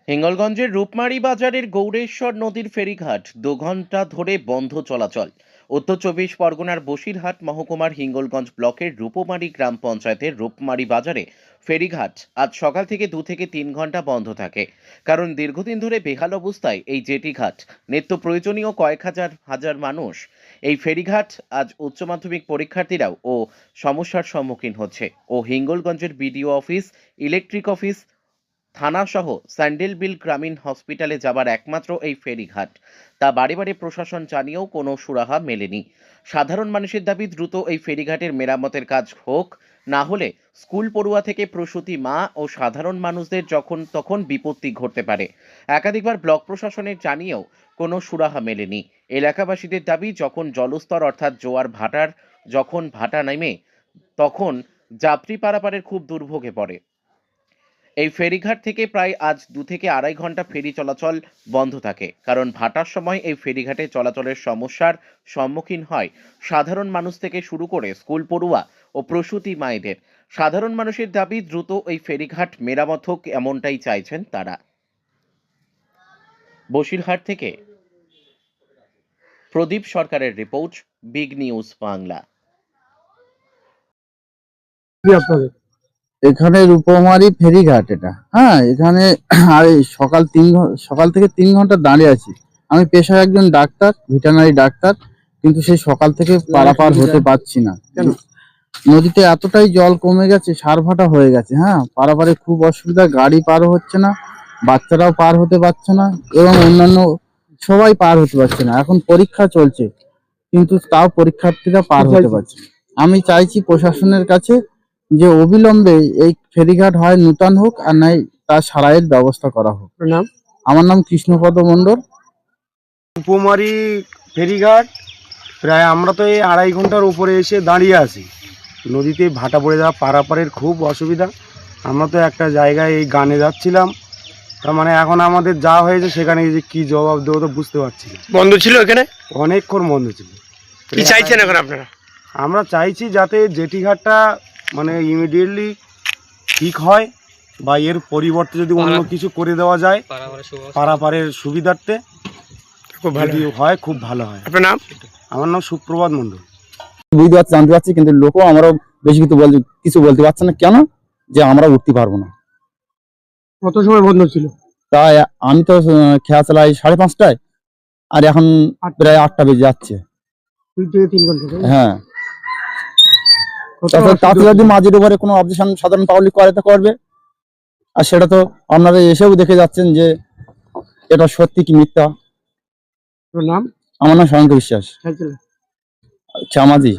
হিঙ্গলগঞ্জের রূপমারি বাজারের গৌরেশ্বর নদীর ফেরিঘাট 2 ঘন্টা ধরে বন্ধ চলাচল। উত্তর চব্বিশ পরগনার বসিরহাট মহকুমার হিঙ্গলগঞ্জ ব্লকের রূপমারি গ্রাম পঞ্চায়েতের রূপমারি বাজারে ফেরিঘাট আজ সকাল থেকে 2 থেকে 3 ঘন্টা বন্ধ থাকে। কারণ দীর্ঘদিন ধরে বেহাল অবস্থায় এই জেটিঘাট। নিত্য প্রয়োজনীয় কয়েক হাজার হাজার মানুষ এই ফেরিঘাট আজ উচ্চ মাধ্যমিক পরীক্ষার্থীরাও সমস্যার সম্মুখীন হচ্ছে। হিঙ্গলগঞ্জের বিডিও অফিস, ইলেকট্রিক অফিস, থানা সহ স্যান্ডেলবিল গ্রামীণ হসপিটালে যাবার একমাত্র এই ফেরিঘাট, তা বারে বারে প্রশাসন জানিয়েও কোনো সুরাহা মেলেনি। সাধারণ মানুষের দাবি দ্রুত এই ফেরিঘাটের মেরামতের কাজ হোক, না হলে স্কুল পড়ুয়া থেকে প্রসূতি মা ও সাধারণ মানুষদের যখন তখন বিপত্তি ঘটতে পারে। একাধিকবার ব্লক প্রশাসনের জানিয়েও কোনো সুরাহা মেলেনি। এলাকাবাসীদের দাবি, যখন জলস্তর অর্থাৎ যখন ভাটা নেমে তখন যাত্রী পারাপারের খুব দুর্ভোগে পড়ে। এই ফেরিঘাট থেকে প্রায় আজ 2 থেকে 2.5 ঘন্টা ফেরি চলাচল বন্ধ থাকে। কারণ ভাটার সময় এই ফেরিঘাটে চলাচলের সমস্যার সম্মুখীন হয় সাধারণ মানুষ থেকে শুরু করে স্কুল পড়ুয়া ও প্রসূতি মায়েদের। সাধারণ মানুষের দাবি দ্রুত এই ফেরিঘাট মেরামত হোক, এমনটাই চাইছেন তারা। বসিরহাট থেকে প্রদীপ সরকারের রিপোর্ট, বিগ নিউজ বাংলা। এখানে রূপমারি ফেরিঘাট এটা, হ্যাঁ। এখানে আর সকাল থেকে 3 ঘন্টা দাঁড়িয়ে আছি। আমি পেশায় একজন ডাক্তার, ভেটেরিনারি ডাক্তার, কিন্তু সেই সকাল থেকে পারাপার হতে পারছি না। নদীতে এতটাই জল কমে গেছে, সার ভাটা হয়ে গেছে। হ্যাঁ, পারাপারে খুব অসুবিধা, গাড়ি পার হচ্ছে না, বাচ্চারাও পার হতে পারছে না, এবং অন্যান্য সবাই পার হতে পারছে না। এখন পরীক্ষা চলছে, কিন্তু তাও পরীক্ষার্থীরা পার হতে পারছে না। আমি চাইছি প্রশাসনের কাছে যে অবিলম্বে এই ফেরিঘাট হয় নূতন হোক, আর নাই তার সারাইয়ের ব্যবস্থা করা হোক। আমার নাম কৃষ্ণপদ মণ্ডল। রূপমারি ফেরিঘাট প্রায় আমরা তো এই 2.5 ঘন্টার উপরে এসে দাঁড়িয়ে আছি। নদীতে ভাটা পড়ে যাওয়া, পারাপারের খুব অসুবিধা। আমরা তো একটা জায়গায় এই গানে যাচ্ছিলাম, তার মানে এখন আমাদের যা হয়েছে সেখানে যে কি জবাব দেবো তো বুঝতে পারছি না। বন্ধ ছিল এখানে, অনেকক্ষণ বন্ধ ছিল। কি চাইছেন এখন আপনারা? আমরা চাইছি যাতে জেটিঘাটটা মানে ইমিডিয়েটলি ঠিক হয়, বা এর পরিবর্তে যদি অন্য কিছু করে দেওয়া যায় পারাপারের সুবিধার্থে, খুব ভালো যদি হয় খুব ভালো হয়। আপনার নাম? আমার নাম সুপ্রভাত মণ্ডল। বুঝতে পারছি, জানতে পারছি, কিন্তু লোকও আমরাও বেশি কিছু বলতে পারছে না। কেন যে আমরা উঠতে পারবো না। কত সময় বন্ধ ছিল? তাই আমি তো খেয়া চালাই 5:30টায়, আর এখন প্রায় 8টা বেজে যাচ্ছে। 2 থেকে 3 ঘন্টা। হ্যাঁ, তাতে যদি মাঝের উপরে কোনো অবজেকশন সাধারণ পাবলিক করে তো করবে, আর সেটা তো আপনারা এসেও দেখে যাচ্ছেন যে এটা সত্যি কি মিথ্যা। নাম? আমার নাম শঙ্কর বিশ্বাস, চাইছিলেন শ্যামাজি।